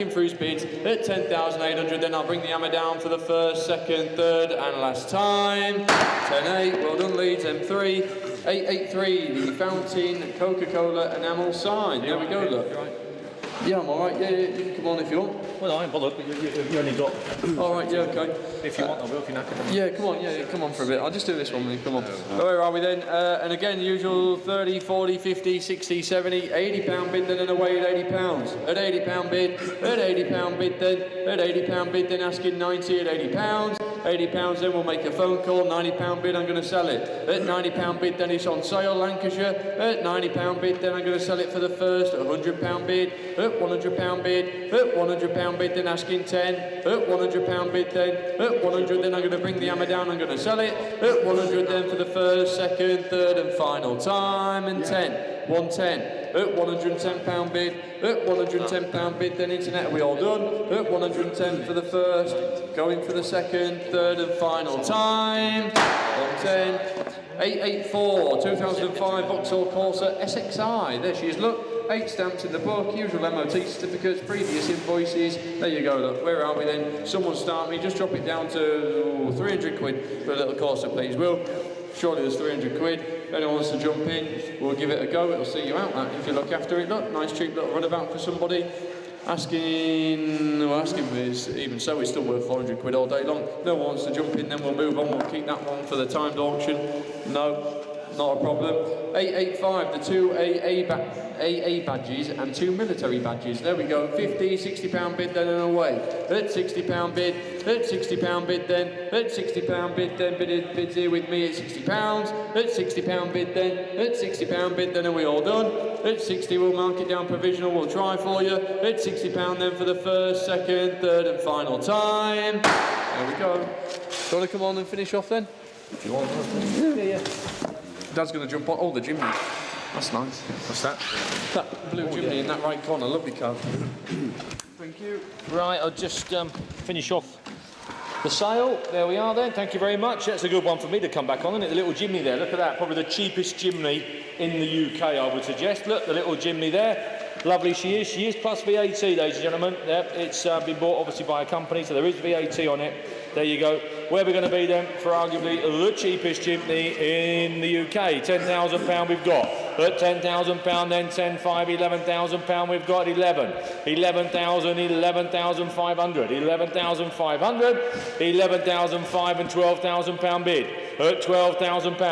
through speeds at 10,800, then I'll bring the hammer down for the first, second, third and last time. 10-8, well done Leeds, M3, 8-8-3, the fountain, Coca-Cola enamel sign. There we go, look. Yeah, I'm alright, yeah, you can come on if you want. Well, I ain't bothered, but you only got... Alright, yeah, okay. If you want, I will, if you're knackered. Yeah, come on, yeah, come on for a bit. I'll just do this one, come on. So where are we then? And again, usual 30, 40, 50, 60, 70, £80 bid, then and away at £80. At £80 bid, at £80 bid then, at £80 bid then asking 90 at £80. £80 then we'll make a phone call, £90 bid, I'm going to sell it. At £90 bid then it's on sale, Lancashire. At £90 bid then I'm going to sell it for the first, at £100 bid. At £100 bid, at £100 bid then asking 10. At £100 bid then, at 100 then I'm going to bring the hammer down, I'm going to sell it. At 100 then for the first, second, third and final time. And 10, 110. At £110 bid, at £110 bid then internet, are we all done? At 110 for the first, going for the second, third and final time. 110. 884, 2005 Vauxhall Corsa SXI. There she is, look. 8 stamps in the book, usual MOT certificates, previous invoices. There you go, look. Where are we then? Someone start me. Just drop it down to 300 quid for a little Corsa, please, Will. Surely there's 300 quid. If anyone wants to jump in, we'll give it a go. It'll see you out, that, if you look after it. Look, nice cheap little runabout for somebody. Asking is, even so, it's still worth 400 quid all day long. No one wants to jump in, then we'll move on. We'll keep that one for the timed auction. No, not a problem. 885, the two AA badges and 2 military badges. There we go. 50, £60 bid then and away. At £60 bid, at £60 bid then, at £60 bid then, bids here with me at £60. At £60 bid then, at £60 bid then, are we all done? At 60 we'll mark it down provisional, we'll try for you. At £60 then for the first, second, third and final time. There we go. Do you want to come on and finish off then? If you want. Yeah. Dad's going to jump on. Oh, the chimney. That's nice. What's that? That blue chimney in that right corner. Lovely car. Thank you. Right, I'll just finish off the sale. There we are then. Thank you very much. That's a good one for me to come back on, isn't it? The little chimney there. Look at that. Probably the cheapest chimney in the UK, I would suggest. Look, the little chimney there. Lovely she is. She is plus VAT, ladies and gentlemen. Yep, it's been bought obviously by a company, so there is VAT on it. There you go. Where we're going to be then for arguably the cheapest chimney in the UK. £10,000 we've got. At £10,000 then 10, 5, £11,000 we've got 11. 11,000, 11,500. 11,500. 11,500 and £12,000 bid. At £12,000.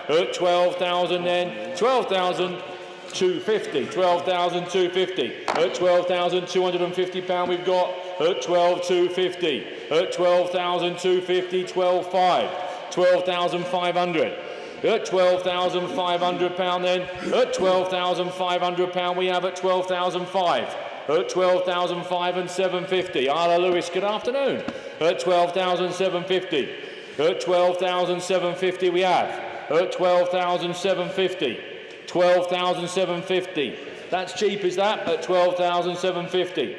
At 12,000 then 12,000. 250, 12,250. At £12,250 we've got. At 12,250. At 12,250, 12,500. 12,500. At £12,500 then. At £12,500 we have at 12,500. At 12,500 and 750. Arla Lewis, good afternoon. At 12,750. At 12,750 we have. At 12,750. 12,750. That's cheap, is that? At 12,750.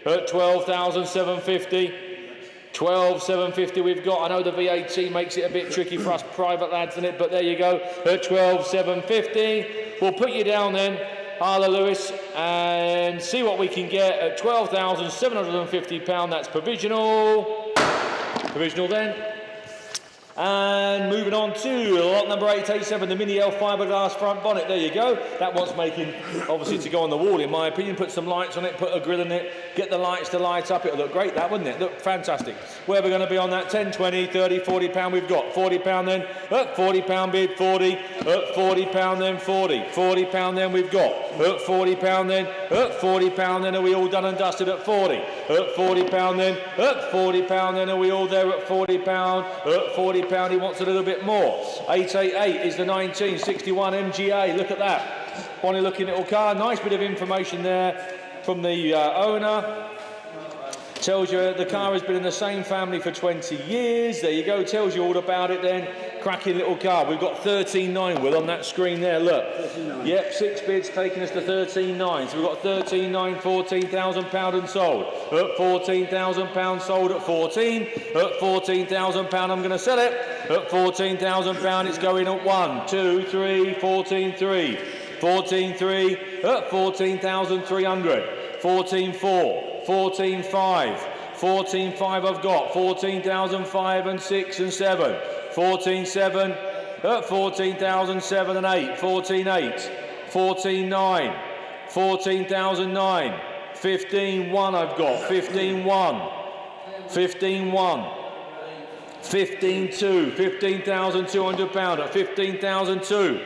At 12,750. 12,750 we've got. I know the VAT makes it a bit tricky for us private lads in it, but there you go. At 12,750. We'll put you down then, Arla Lewis, and see what we can get at £12,750. That's provisional. Provisional then. And moving on to lot number 887, the Mini L fiberglass front bonnet. There you go. That one's making, obviously, to go on the wall, in my opinion. Put some lights on it, put a grill in it, get the lights to light up. It'll look great, that, wouldn't it? Look fantastic. Where we're going to be on that? 10, 20, 30, £40 we've got. £40 then. At £40 bid, 40. At £40 then, 40. £40 then we've got. At £40 then. At £40 then. Are we all done and dusted at 40? At £40 then. At £40 then. Are we all there at £40? At £40. He wants a little bit more. 888 is the 1961 MGA. Look at that. Bonny looking little car. Nice bit of information there from the owner. Tells you the car has been in the same family for 20 years. There you go. Tells you all about it then. Cracking little car. We've got 13.9, Will, on that screen there. Look. 13.9. Yep, 6 bids taking us to 13.9. So we've got 13.9, £14,000 and sold. At £14,000 sold at 14. At £14,000 I'm going to sell it. At £14,000 it's going at 1, 2, 3, 14.3. 14.3 at 14,300. 14.4. 14.5. 14.5 I've got. 14,005 and 6 and 7. 14.7. 14,007 and 8. 14.8. 14.9. 14,009. 15.1 I've got. 15.1. 15.1. 15.2. 15,200 pound at 15,002.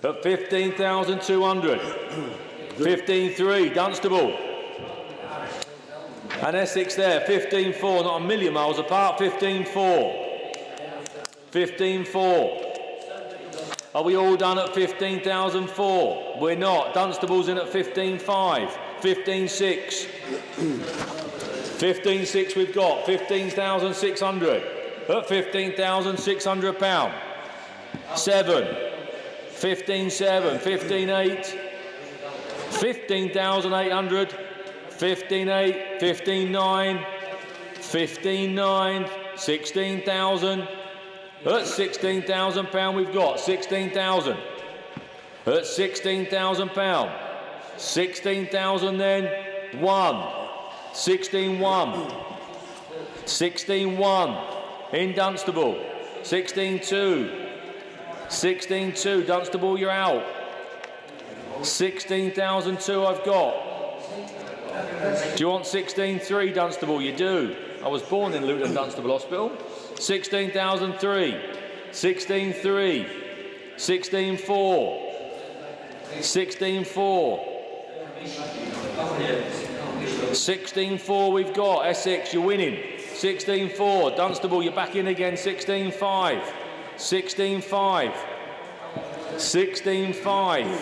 At 15,200. 15.3. Dunstable. And Essex there. 15.4. Not a million miles apart. 15.4. 15.4. Are we all done at 15,004? We're not. Dunstable's in at 15.5. 15.6. 15.6 we've got. 15,600. At 15,600 pound. 7. 15.7. 15.8. 15,800. 15.8. 15.9. 15.9. 16,000. At 16,000 pound we've got. 16,000. At 16,000 pound. 16,000 then. 1. 16.1. 16.1. In Dunstable. 16.2. 16.2. Dunstable, you're out. 16,002 I've got. Do you want 16.3 Dunstable? You do. I was born in Luton Dunstable Hospital. 16,003. 16.3. 16.4. 16.4. 16.4 we've got. Essex, you're winning. 16.4. Dunstable, you're back in again. 16.5. 16.5. 16.5.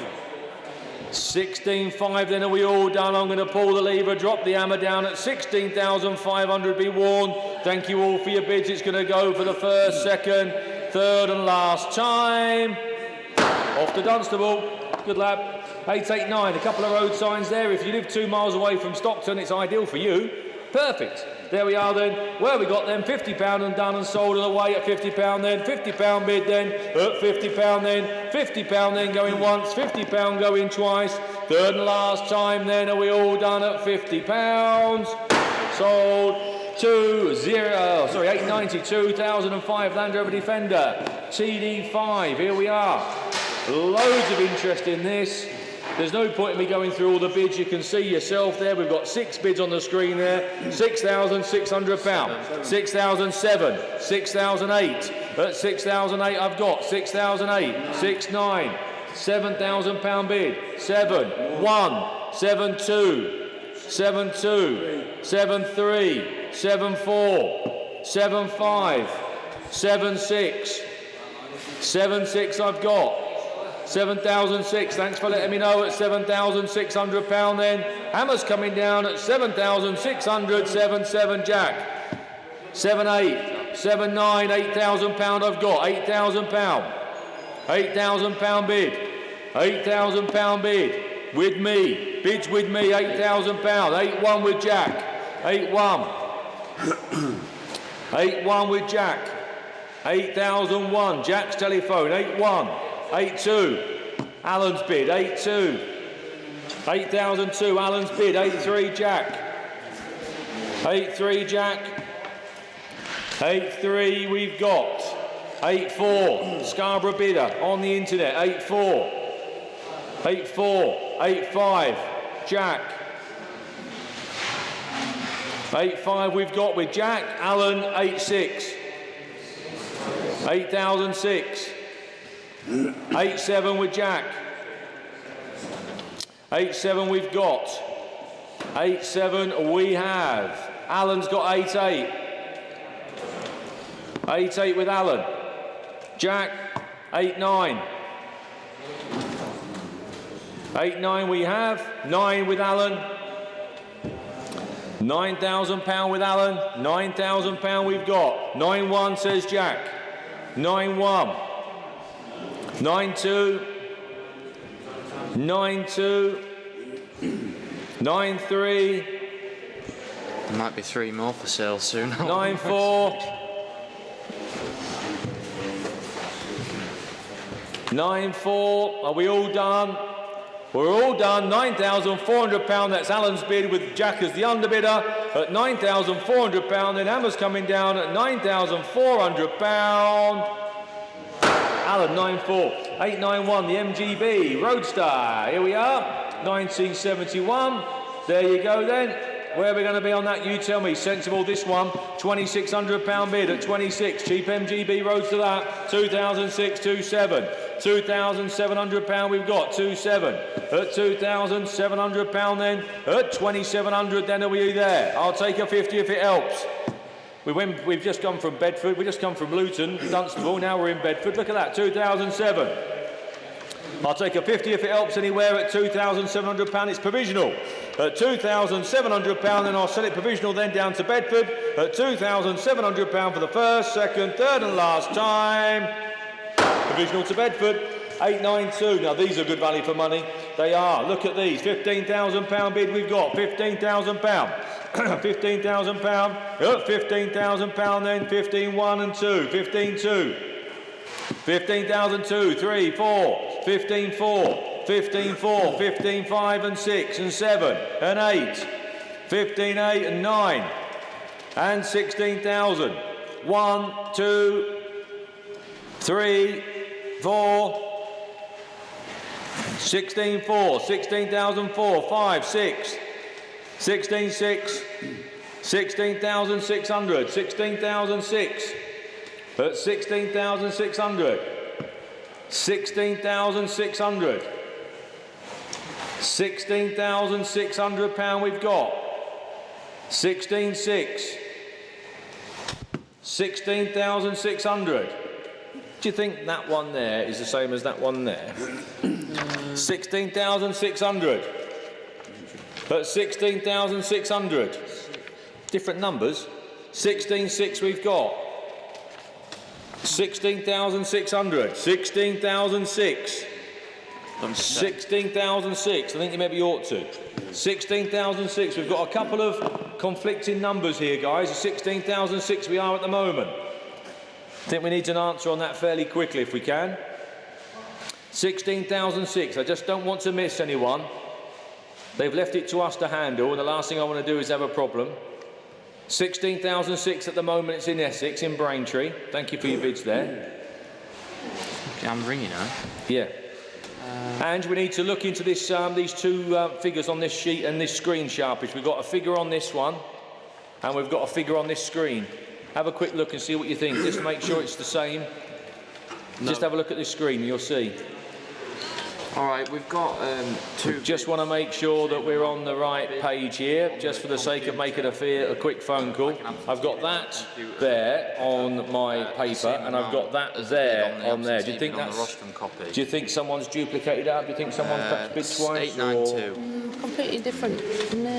16.5, then are we all done? I'm going to pull the lever, drop the hammer down at 16,500, be warned. Thank you all for your bids. It's going to go for the first, second, third and last time. Off to Dunstable. Good lad. 889, a couple of road signs there. If you live 2 miles away from Stockton, it's ideal for you. Perfect. There we are then. Where we got them? £50 and done and sold and away at £50 then. £50 bid then. At £50 then. £50 then going once. £50 going twice. Third and last time then. Are we all done at £50? Sold. 890. 2005 Land Rover Defender. TD5. Here we are. Loads of interest in this. There's no point in me going through all the bids. You can see yourself there. We've got 6 bids on the screen there. £6,600. 6,007. 6,008. At 6,008 I've got 6,008. 6,9. £7,000 bid. 7. 1. 7. 2. 7. 2. 7. 3. 7. 4. 7. 5. 7. 6. 7. 6 I've got. 7,006. Thanks for letting me know at £7,600 then. Hammer's coming down at 7,600. 7. 7 Jack. 7. 8. 7. 9. £8,000 I've got. £8,000. £8,000 bid. £8,000 bid. With me. Bids with me. £8,000. 8-1 with Jack. 8-1. 8-1 with Jack. 8,001. Jack's telephone. 8-1. 8-2. Alan's bid. 8-2. 8,002. Alan's bid. 8-3 Jack. 8-3 Jack. 8-3 we've got. 8-4. Scarborough bidder on the internet. 8-4. 8-4. 8-5 Jack. 8-5 we've got with Jack. Alan. 8-6. 8,006. 8-7 with Jack. 8-7 we've got. 8-7 we have. Alan's got 8-8. 8-8 with Alan. Jack. 8-9. 8-9 we have. 9 with Alan. £9,000 with Alan. £9,000 we've got. 9-1 says Jack. 9-1. 9-2. 9-2. 9-3. There might be 3 more for sale soon. 9-4. 9-4. Are we all done? We're all done. £9,400. That's Alan's bid with Jack as the underbidder at £9,400. Then Hammer's coming down at £9,400. Alan 9-4. 891, the MGB Roadster. Here we are. 1971. There you go then. Where are we going to be on that? You tell me. Sensible this one. £2,600 bid at 26. Cheap MGB Roadster that. 2006, 27. £2,700 we've got, 27. At £2,700 then, at 2,700 then are we there? I'll take a 50 if it helps. We've just come from Bedford, we just come from Luton, Dunstable, now we're in Bedford. Look at that, 2007. I'll take a 50 if it helps anywhere at £2,700. It's provisional. At £2,700 then I'll sell it provisional then down to Bedford at £2,700 for the first, second, third and last time. Provisional to Bedford, 892. Now these are good value for money. They are. Look at these. £15,000 bid we've got. £15,000. £15,000. £15,000 then. 15, 1 and 2. 15, 2. 15,000, 2, 3, 4. 15, 4. 15, 4. 15, 5 and 6 and 7 and 8. 15, 8 and 9. And 16,000. 1, 2, 3, 4, 16, 4, 16,004, 5, 6, 16, 6, 16,600, 16,006, at 16,600, 16,600, £16,600 we've got, 16, 6, 16,600. Do you think that one there is the same as that one there? 16,600. At 16,600. Different numbers. 16,600 we've got. 16,600. 16,006. 16,006. I think you maybe ought to. 16,006. We've got a couple of conflicting numbers here, guys. 16,006 we are at the moment. I think we need an answer on that fairly quickly if we can. 16,006. I just don't want to miss anyone. They've left it to us to handle, and the last thing I want to do is have a problem. 16,006 at the moment. It's in Essex, in Braintree. Thank you for your bids there. I'm ringing her. Yeah. And we need to look into this, these two figures on this sheet and this screen sharpish. We've got a figure on this one, and we've got a figure on this screen. Have a quick look and see what you think, just to make sure it's the same. No. Just have a look at this screen, you'll see. All right, we've got two... Just want to make sure that we're on the right page here, just for the sake of making a quick phone call. I've got that there on my paper, and I've got that there on there. Do you think that's... Do you think someone's duplicated out? Do you think someone's perhaps bid twice? 892. Completely different.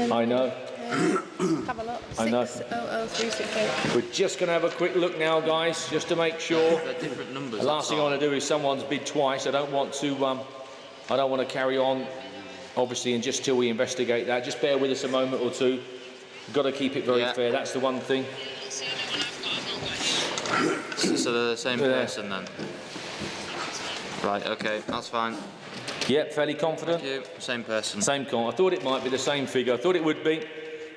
I know. Have a look. I know. 600368. We're just going to have a quick look now, guys, just to make sure. They're different numbers. The last thing I want to do is someone's bid twice. I don't want to carry on, obviously, and just till we investigate that. Just bear with us a moment or two. We've got to keep it very fair. That's the one thing. So they're the same person then? Right, okay, that's fine. Yep, fairly confident? Thank you. Same person. Same con. I thought it might be the same figure. I thought it would be.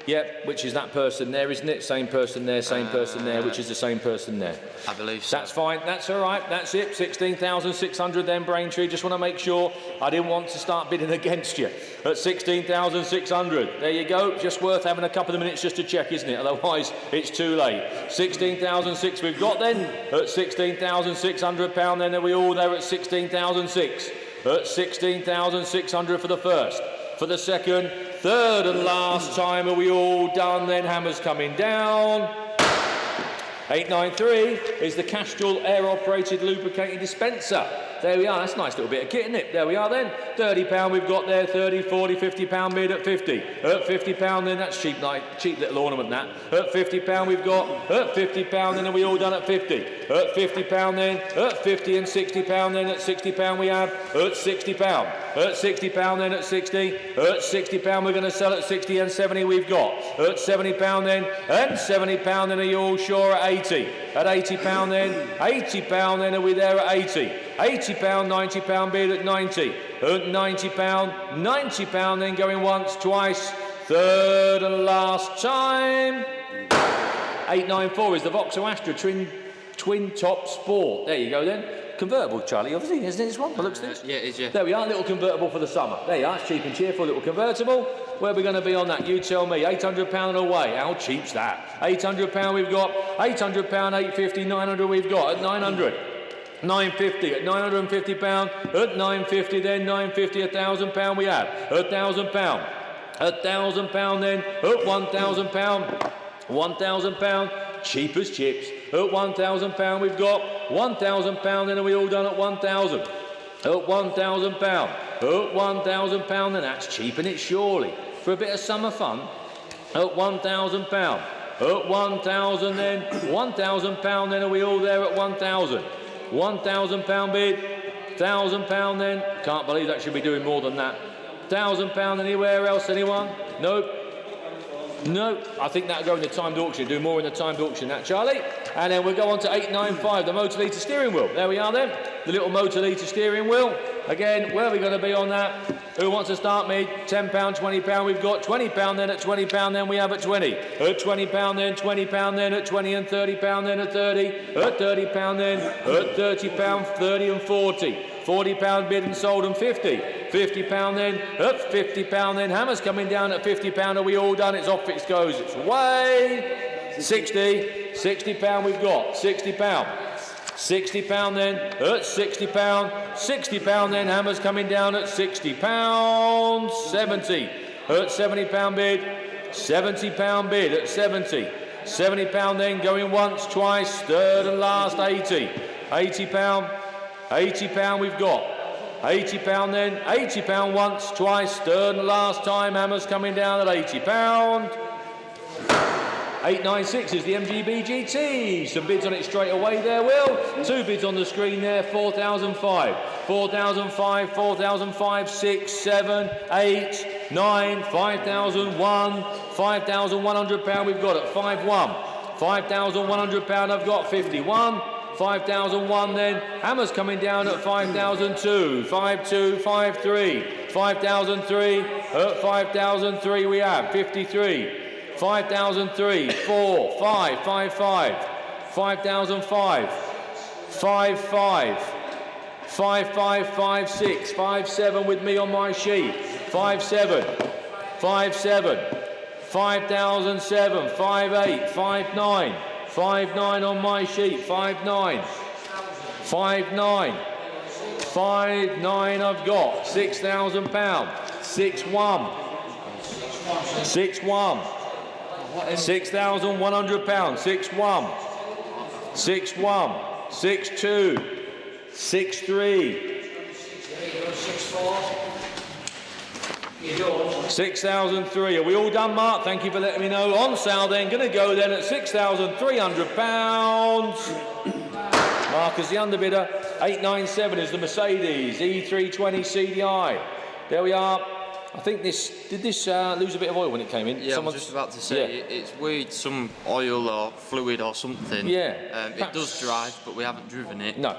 Yep, which is that person there, isn't it? Same person there, same person there, which is the same person there. I believe so. That's fine, that's all right, that's it. 16,600 then, Braintree. Just want to make sure I didn't want to start bidding against you. At 16,600. There you go. Just worth having a couple of minutes just to check, isn't it? Otherwise, it's too late. 16,006 we've got then. At £16,600 then, are we all there at 16,006? At 16,600 for the first. For the second, third and last time, are we all done then? Hammer's coming down. 893 is the Castrol air-operated lubricating dispenser. There we are, that's a nice little bit of kit, isn't it? There we are then. £30 we've got there, 30, 40, £50 bid at 50. At £50 then, that's cheap little ornament that. At £50 we've got, at £50 then, are we all done at 50? At £50 then, at 50 and £60 then, at £60 we have, at £60. At £60 then, at 60. At £60 we're going to sell at 60 and 70 we've got. At £70 then, and £70 then, are you all sure at 80? At £80 then, £80 then, are we there at 80? £80, £90 bid at 90. At at £90. £90 then going once, twice, third and last time. 894 is the Vauxhall Astra twin top sport. There you go then. Convertible, Charlie, obviously, isn't it this one? By the looks of this? Yeah, it is, yeah. There we are, little convertible for the summer. There you are, it's cheap and cheerful, little convertible. Where are we going to be on that? You tell me. £800 away. How cheap's that? £800 we've got. £800, £850, £900 we've got at £900. £950 at £950 at £950 then £950 £1,000 we have at £1,000 £1,000 then at £1,000 £1,000 cheap as chips at £1,000 we've got £1,000 then are we all done at 1,000 at £1,000 at £1,000 then that's cheaping it surely for a bit of summer fun at £1,000 at 1,000 then £1,000 then are we all there at 1,000 £1,000 bid £1,000 then can't believe that should be doing more than that £1,000 anywhere else anyone nope no, I think that'll go in the timed auction. Do more in the timed auction, that Charlie. And then we'll go on to 895, the motor litre steering wheel. There we are then, the little motor litre steering wheel. Again, where are we going to be on that? Who wants to start me? £10, £20 we've got. £20 then at £20 then we have at 20. At £20 then, £20 then at 20 and £30 then at 30. At £30 then, at £30, 30 and 40. £40 bid and sold and 50. £50 then, at £50 then. Hammer's coming down at £50. Are we all done? It's off it goes. It's away. 60. £60 we've got. £60. £60 then, at £60. £60 then. Hammer's coming down at £60. 70. At £70 bid. £70 bid at 70. £70 then going once, twice, third and last 80. £80. £80 we've got. £80 then. £80 once, twice, third and last time. Hammer's coming down at £80. 896 is the MGB GT. Some bids on it straight away there, Will. Two bids on the screen there. 4,005. 4,005, 4,005, 6, 7, 8, 9, 5,001. £5,100 we've got at 5,1. £5,100 I've got 51. 5,001 then. Hammer's coming down at 5,002. 5,2, 5,3. 5,003. At 5,003 we have 53. 5,003. 4, 5, 5, 5. 5,005. 5, 5. 5, 5, 5, 6. 5, 7 with me on my sheet. 5, 7. 5, 7. 5,007. 5, 8. 5, 9. 5, 9 on my sheet. 5, 9. 5, 9. 5, 9 I've got. £6,000. 6, 1. 6, 1. £6,100. 6, 1. 6, 1. 6, 2. 6, 3. 6,003. Are we all done, Mark? Thank you for letting me know. On sale then, going to go then at £6,300. Mark is the underbidder. 897 is the Mercedes E320 CDI. There we are. I think this did this lose a bit of oil when it came in. Yeah, I was just about to say it's weird, some oil or fluid or something. Yeah, it does drive, but we haven't driven it. No.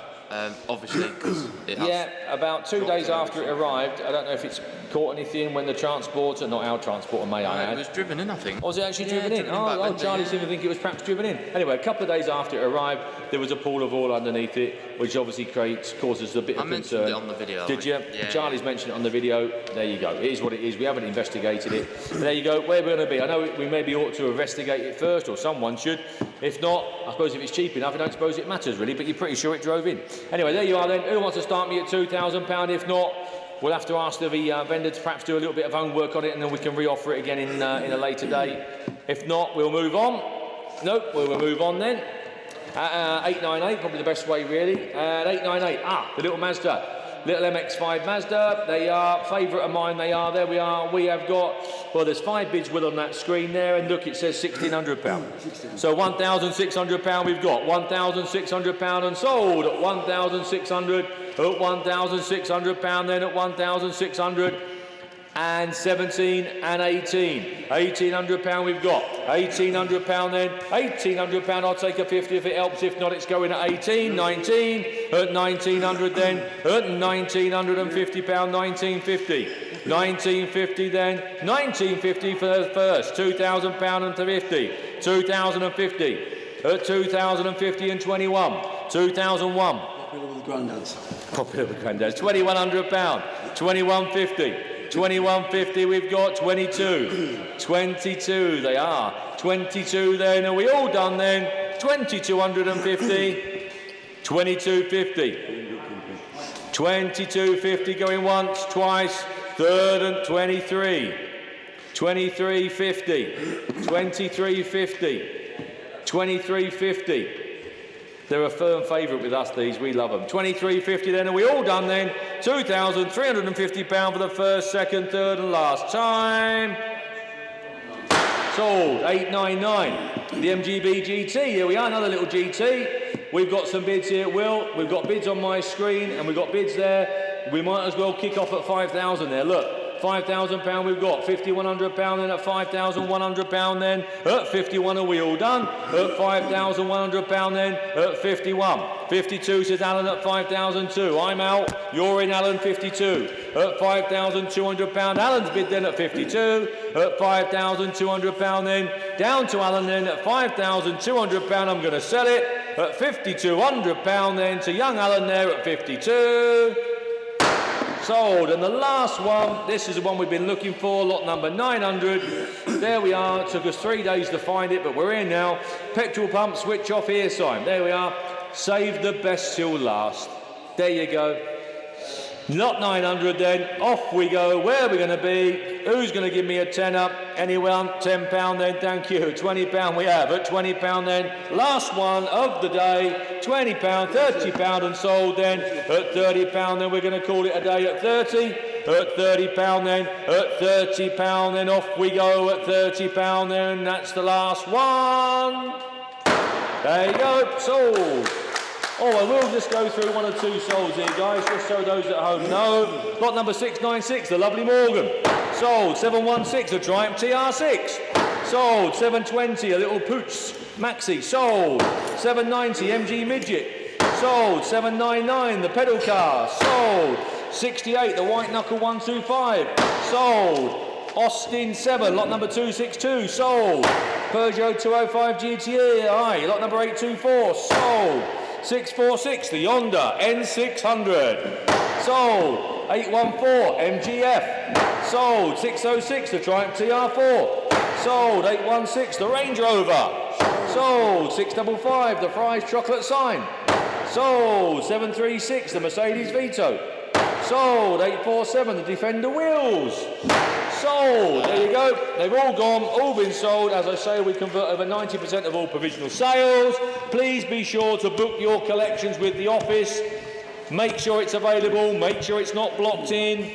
Obviously, because it has. Yeah, about 2 days after it arrived, I don't know if it's caught anything when the transporter, not our transporter, may I add. It was driven in, I think. Was it actually driven in? Oh, Charlie seemed to think it was perhaps driven in. Anyway, a couple of days after it arrived, there was a pool of oil underneath it, which obviously causes a bit of concern. I mentioned it on the video. Did you? Yeah. Charlie's mentioned it on the video. There you go. It is what it is. We haven't investigated it. But there you go. Where we're going to be. I know we maybe ought to investigate it first, or someone should. If not, I suppose if it's cheap enough, I don't suppose it matters really, but you're pretty sure it drove in. Anyway, there you are then. Who wants to start me at £2,000? If not, we'll have to ask the vendor to perhaps do a little bit of homework on it, and then we can re-offer it again in a later date. If not, we'll move on. Nope, we'll move on then. 898, probably the best way really. 898, the little Mazda. Little MX-5 Mazda, they are favourite of mine, they are, there we are. We have got, well, there's 5 bids with on that screen there, and look, it says £1,600. So £1,600 we've got, £1,600 and sold at 1,600, at £1,600 then at 1,600. and 17 and 18. £1,800 we've got. £1,800 then. £1,800. I'll take a 50 if it helps. If not, it's going at 18, 19. At 1,900 then. At £1,950. 1950. 1950 then. 1950 for the first. £2,000 and 50. 2,050. At 2,050 and 21. 2001. Popular with the granddads. Popular with granddads. £2,100. 2150. 2150 we've got. 22. 22 they are. 22 then. Are we all done then? 2,250. 2250. 2250 going once, twice, third and 23. 2350. 2350. 2350. They're a firm favourite with us, these. We love them. 2350 then. Are we all done then? £2,350 for the first, second, third and last time. Sold. 899. The MGB GT. Here we are, another little GT. We've got some bids here, Will. We've got bids on my screen and we've got bids there. We might as well kick off at 5,000 there. Look. £5,000 we've got, £5,100 then at £5,100 then, at 51 are we all done, at £5,100 then, at 51, 52 says Alan at 5,002, I'm out, you're in Alan, 52, at £5,200, Alan's bid then at 52, at £5,200 then, down to Alan then at £5,200, I'm going to sell it, at £5,200 then to young Alan there at 52, sold. And the last one, this is the one we've been looking for, lot number 900. There we are. It took us 3 days to find it, but we're in now. Petrol pump, switch off, here sign. There we are. Save the best till last. There you go. Lot 900 then. Off we go. Where are we going to be? Who's going to give me a tenner? Anyone? £10 then. Thank you. £20 we have. At £20 then. Last one of the day. £20, £30 and sold then. At £30 then. We're going to call it a day at 30. At £30 then. At £30 then. Off we go at £30 then. That's the last one. There you go. Sold. Oh, I will just go through one or two solds here, guys, just so those at home know. Lot number 696, the lovely Morgan. Sold. 716, a Triumph TR6. Sold. 720, a little Pooch Maxi. Sold. 790, MG Midget. Sold. 799, the pedal car. Sold. 68, the White Knuckle 125. Sold. Austin 7, lot number 262. Sold. Peugeot 205 GTI, lot number 824. Sold. 646, the Honda N600. Sold. 814, MGF. Sold. 606, the Triumph TR4. Sold. 816, the Range Rover. Sold. 655, the Fry's Chocolate Sign. Sold. 736, the Mercedes Vito. Sold. 847, the Defender Wheels. Sold. There you go. They've all gone, all been sold. As I say, we convert over 90% of all provisional sales. Please be sure to book your collections with the office. Make sure it's available. Make sure it's not blocked in.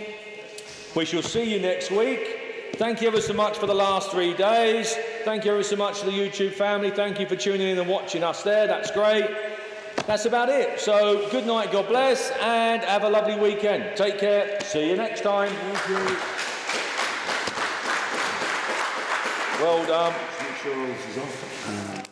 We shall see you next week. Thank you ever so much for the last 3 days. Thank you ever so much to the YouTube family. Thank you for tuning in and watching us there. That's great. That's about it. So good night, God bless, and have a lovely weekend. Take care. See you next time. Thank you. Well done. Make sure all this is off.